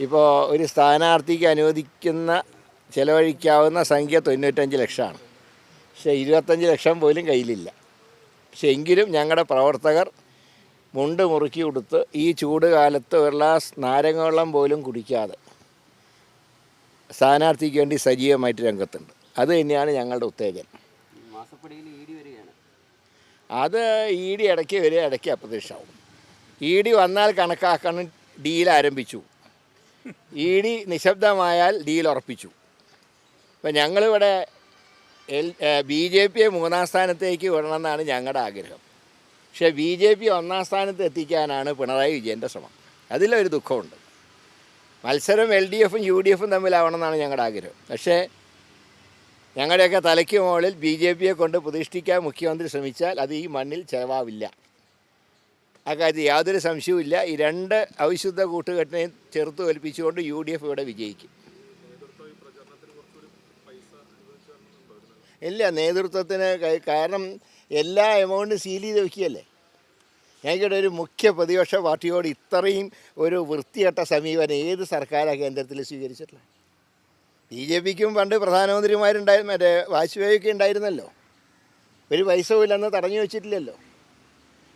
ഇപ്പോൾ ഒരു സ്ഥാനാർത്ഥിക്ക് അനുവദിക്കുന്ന ചിലവഴിക്കാവുന്ന സംഖ്യ 95 ലക്ഷമാണ്. പക്ഷേ 25 ലക്ഷം പോലും കയ്യിലില്ല. പക്ഷേ എങ്കിലും ഞങ്ങളുടെ പ്രവർത്തകർ മുണ്ട് മുറുക്കി കൊടുത്ത് ഈ ചൂട് കാലത്ത് ഒരു ഗ്ലാസ് നാരങ്ങ വെള്ളം പോലും കുടിക്കാതെ സ്ഥാനാർത്ഥിക്ക് വേണ്ടി സജീവമായിട്ട് രംഗത്തുണ്ട്. അത് തന്നെയാണ് ഞങ്ങളുടെ ഉത്തേജനം. അത് ഇ ഡി ഇടയ്ക്ക് വരിക, ഇടയ്ക്ക് അപ്രത്യക്ഷമാവും. ഇ ഡി വന്നാൽ കണക്കാക്കണം ഡീൽ ആരംഭിച്ചു, ഇ ഡി നിശബ്ദമായാൽ ഡീൽ ഉറപ്പിച്ചു. ഇപ്പം ഞങ്ങളിവിടെ ബി ജെ പിയെ 3-ാം സ്ഥാനത്തേക്ക് വിടണമെന്നാണ് ഞങ്ങളുടെ ആഗ്രഹം. പക്ഷേ ബി ജെ പി 1-ാം സ്ഥാനത്ത് എത്തിക്കാനാണ് പിണറായി വിജയൻ്റെ ശ്രമം. അതിലൊരു ദുഃഖമുണ്ട്. മത്സരം എൽ ഡി എഫും യു ഡി എഫും തമ്മിലാവണമെന്നാണ് ഞങ്ങളുടെ ആഗ്രഹം. പക്ഷേ ഞങ്ങളുടെയൊക്കെ തലയ്ക്ക് മുകളിൽ ബി ജെ പിയെ കൊണ്ട് പ്രതിഷ്ഠിക്കാൻ മുഖ്യമന്ത്രി ശ്രമിച്ചാൽ അത് ഈ മണ്ണിൽ ചിലവാവില്ല. അക്കാര്യത്തിൽ യാതൊരു സംശയവുമില്ല. ഈ രണ്ട് അവിശുദ്ധ കൂട്ടുകെട്ടിനെയും ചെറുത്ത് തോൽപ്പിച്ചുകൊണ്ട് യു ഡി എഫ് ഇവിടെ വിജയിക്കും. ഇല്ല, നേതൃത്വത്തിന് കാരണം എല്ലാ എമൗണ്ടും സീൽ ചെയ്ത് വയ്ക്കുകയല്ലേ. ഞങ്ങൾക്കിവിടെ ഒരു മുഖ്യ പ്രതിപക്ഷ പാർട്ടിയോട് ഇത്രയും ഒരു വൃത്തികെട്ട സമീപനം ഏത് സർക്കാരാണ് കേന്ദ്രത്തിൽ സ്വീകരിച്ചിട്ടുള്ളത്? ബി ജെ പിക്കും പണ്ട് പ്രധാനമന്ത്രിമാരുണ്ടായി, മറ്റേ വാജ്പേയിയൊക്കെ ഉണ്ടായിരുന്നല്ലോ. ഒരു പൈസ ഇല്ലെന്ന് തടഞ്ഞു വെച്ചിട്ടില്ലല്ലോ.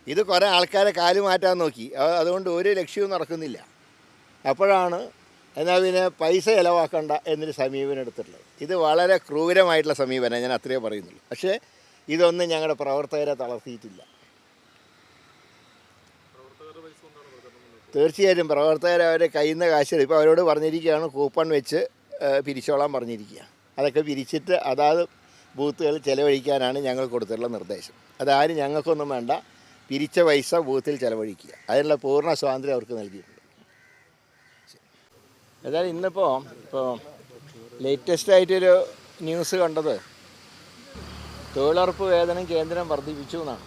ഇത് കുറേ ആൾക്കാരെ കാല് മാറ്റാൻ നോക്കി, അതുകൊണ്ട് ഒരു ലക്ഷ്യവും നടക്കുന്നില്ല. അപ്പോഴാണ് എന്നാൽ പിന്നെ പൈസ ചിലവാക്കണ്ട എന്നൊരു സമീപനം എടുത്തിട്ടുള്ളത്. ഇത് വളരെ ക്രൂരമായിട്ടുള്ള സമീപനം, ഞാൻ അത്രയേ പറയുന്നുള്ളൂ. പക്ഷേ ഇതൊന്നും ഞങ്ങളുടെ പ്രവർത്തകരെ തളർത്തിയിട്ടില്ല. തീർച്ചയായിട്ടും പ്രവർത്തകർ അവരെ കയ്യിൽ നിന്ന് കാശ്, ഇപ്പോൾ അവരോട് പറഞ്ഞിരിക്കുകയാണ് കൂപ്പൺ വെച്ച് പിരിച്ചോളാൻ പറഞ്ഞിരിക്കുക. അതൊക്കെ പിരിച്ചിട്ട് അതാത് ബൂത്തുകളിൽ ചിലവഴിക്കാനാണ് ഞങ്ങൾ കൊടുത്തിട്ടുള്ള നിർദ്ദേശം. അതാരും ഞങ്ങൾക്കൊന്നും വേണ്ട, പിരിച്ച പൈസ ബൂത്തിൽ ചിലവഴിക്കുക, അതിനുള്ള പൂർണ്ണ സ്വാതന്ത്ര്യം അവർക്ക് നൽകിയിട്ടുണ്ട്. ഏതായാലും ഇപ്പോൾ ലേറ്റസ്റ്റായിട്ടൊരു ന്യൂസ് കണ്ടത് തൊഴിലുറപ്പ് വേതനം കേന്ദ്രം വർദ്ധിപ്പിച്ചു എന്നാണ്.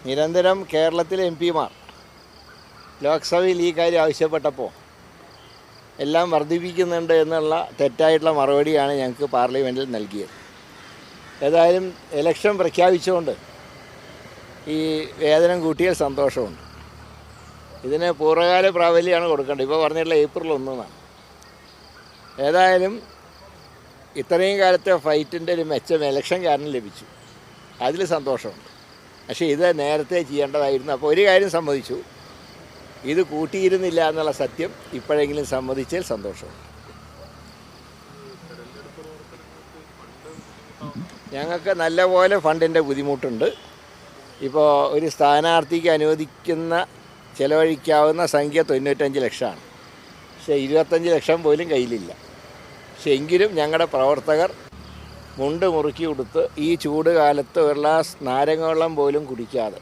നിരന്തരം കേരളത്തിലെ എം പിമാർ ലോക്സഭയിൽ ഈ കാര്യം ആവശ്യപ്പെട്ടപ്പോൾ എല്ലാം വർദ്ധിപ്പിക്കുന്നുണ്ട് എന്നുള്ള തെറ്റായിട്ടുള്ള മറുപടിയാണ് ഞങ്ങൾക്ക് പാർലമെൻറ്റിൽ നൽകിയത്. ഏതായാലും ഇലക്ഷൻ പ്രഖ്യാപിച്ചുകൊണ്ട് ഈ വേതനം കൂട്ടിയാൽ സന്തോഷമുണ്ട്. ഇതിന് പൂർവ്വകാല പ്രാബല്യമാണ് കൊടുക്കേണ്ടത്. ഇപ്പോൾ പറഞ്ഞിട്ടുള്ള ഏപ്രിൽ 1 ഏതായാലും ഇത്രയും കാലത്തെ ഫൈറ്റിൻ്റെ ഒരു മെച്ചം ഇലക്ഷൻ കാരണം ലഭിച്ചു, അതിൽ സന്തോഷമുണ്ട്. പക്ഷേ ഇത് നേരത്തെ ചെയ്യേണ്ടതായിരുന്നു. അപ്പോൾ ഒരു കാര്യം സമ്മതിച്ചു, ഇത് കൂട്ടിയിരുന്നില്ല എന്നുള്ള സത്യം ഇപ്പോഴെങ്കിലും സമ്മതിച്ചാൽ സന്തോഷമുണ്ട്. ഞങ്ങൾക്ക് നല്ലപോലെ ഫണ്ടിൻ്റെ ബുദ്ധിമുട്ടുണ്ട്. ഇപ്പോൾ ഒരു സ്ഥാനാർത്ഥിക്ക് അനുവദിക്കുന്ന ചിലവഴിക്കാവുന്ന സംഖ്യ 95 ലക്ഷമാണ്. പക്ഷേ 25 ലക്ഷം പോലും കയ്യിലില്ല. പക്ഷേ എങ്കിലും ഞങ്ങളുടെ പ്രവർത്തകർ മുണ്ട് മുറുക്കി കൊടുത്ത് ഈ ചൂട് കാലത്ത് ഒരു ഗ്ലാസ് നാരങ്ങ വെള്ളം പോലും കുടിക്കാതെ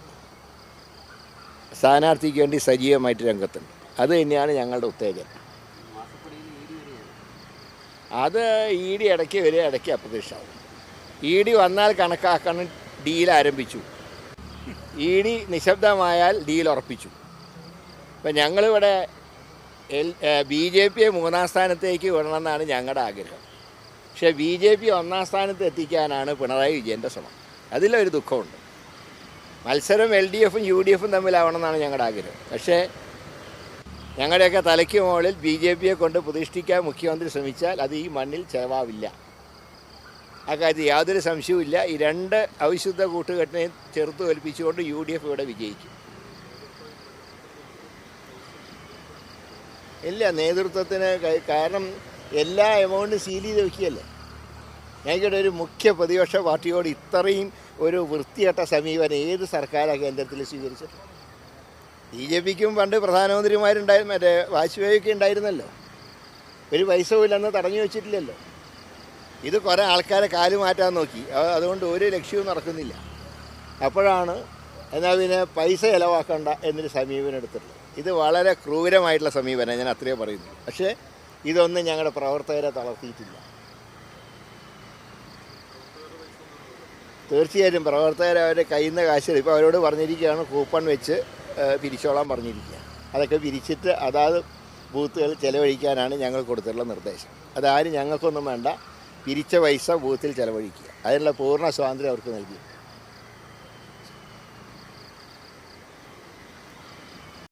സ്ഥാനാർത്ഥിക്ക് വേണ്ടി സജീവമായിട്ട് രംഗത്തുണ്ട്. അത് തന്നെയാണ് ഞങ്ങളുടെ ഉത്തേജനം. അത് ഇ ഡി ഇടയ്ക്ക് വരിക, ഇടയ്ക്ക് അപ്രത്യക്ഷമാവും. ഇ ഡി വന്നാൽ കണക്കാക്കണം ഡീൽ ആരംഭിച്ചു, ഇ ഡി നിശബ്ദമായാൽ ഡീൽ ഉറപ്പിച്ചു. ഇപ്പം ഞങ്ങളിവിടെ ബി ജെ പിയെ 3-ാം സ്ഥാനത്തേക്ക് വിടണമെന്നാണ് ഞങ്ങളുടെ ആഗ്രഹം. പക്ഷേ ബി ജെ പി 1-ാം സ്ഥാനത്ത് എത്തിക്കാനാണ് പിണറായി വിജയൻ്റെ ശ്രമം. അതിലൊരു ദുഃഖമുണ്ട്. മത്സരം എൽ ഡി എഫും യു ഡി എഫും തമ്മിലാവണമെന്നാണ് ഞങ്ങളുടെ ആഗ്രഹം. പക്ഷേ ഞങ്ങളുടെയൊക്കെ തലയ്ക്ക് മുകളിൽ ബി ജെ പിയെ കൊണ്ട് പ്രതിഷ്ഠിക്കാൻ മുഖ്യമന്ത്രി ശ്രമിച്ചാൽ അത് ഈ മണ്ണിൽ ചിലവാവില്ല. അക്കാര്യത്തിൽ യാതൊരു സംശയവുമില്ല. ഈ രണ്ട് അവിശുദ്ധ കൂട്ടുകെട്ടിനെയും ചെറുത്ത് തോൽപ്പിച്ചുകൊണ്ട് യു ഡി എഫ് ഇവിടെ വിജയിക്കും. ഇല്ല, നേതൃത്വത്തിന് കാരണം എല്ലാ എമൗണ്ടും സീൽ ചെയ്ത് വയ്ക്കുകയല്ലേ. ഞങ്ങൾക്കിവിടെ ഒരു മുഖ്യ പ്രതിപക്ഷ പാർട്ടിയോട് ഇത്രയും ഒരു വൃത്തികെട്ട സമീപനം ഏത് സർക്കാരാണ് കേന്ദ്രത്തിൽ സ്വീകരിച്ചത്? ബി ജെ പിക്കും പണ്ട് പ്രധാനമന്ത്രിമാരുണ്ടായി, മറ്റേ വാജ്പേയിയൊക്കെ ഉണ്ടായിരുന്നല്ലോ. ഒരു പൈസ ഇല്ലെന്ന് തടഞ്ഞു വെച്ചിട്ടില്ലല്ലോ. ഇത് കുറേ ആൾക്കാരെ കാല് മാറ്റാൻ നോക്കി, അതുകൊണ്ട് ഒരു ലക്ഷ്യവും നടക്കുന്നില്ല. അപ്പോഴാണ് എന്നാൽ പിന്നെ പൈസ ചിലവാക്കണ്ട എന്നൊരു സമീപനം എടുത്തിട്ടുള്ളത്. ഇത് വളരെ ക്രൂരമായിട്ടുള്ള സമീപനം, ഞാൻ അത്രയേ പറയുന്നുള്ളൂ. പക്ഷേ ഇതൊന്നും ഞങ്ങളുടെ പ്രവർത്തകരെ തളർത്തിയിട്ടില്ല. തീർച്ചയായിട്ടും പ്രവർത്തകർ അവരുടെ കയ്യിൽ നിന്ന് കാശ്, ഇപ്പോൾ അവരോട് പറഞ്ഞിരിക്കുകയാണ് കൂപ്പൺ വെച്ച് പിരിച്ചോളാൻ പറഞ്ഞിരിക്കുക. അതൊക്കെ പിരിച്ചിട്ട് അതാത് ബൂത്തുകളിൽ ചിലവഴിക്കാനാണ് ഞങ്ങൾ കൊടുത്തിട്ടുള്ള നിർദ്ദേശം. അതാരും ഞങ്ങൾക്കൊന്നും വേണ്ട, പിരിച്ച പൈസ ബൂത്തിൽ ചിലവഴിക്കുക, അതിനുള്ള പൂർണ്ണ സ്വാതന്ത്ര്യം അവർക്ക് നൽകി.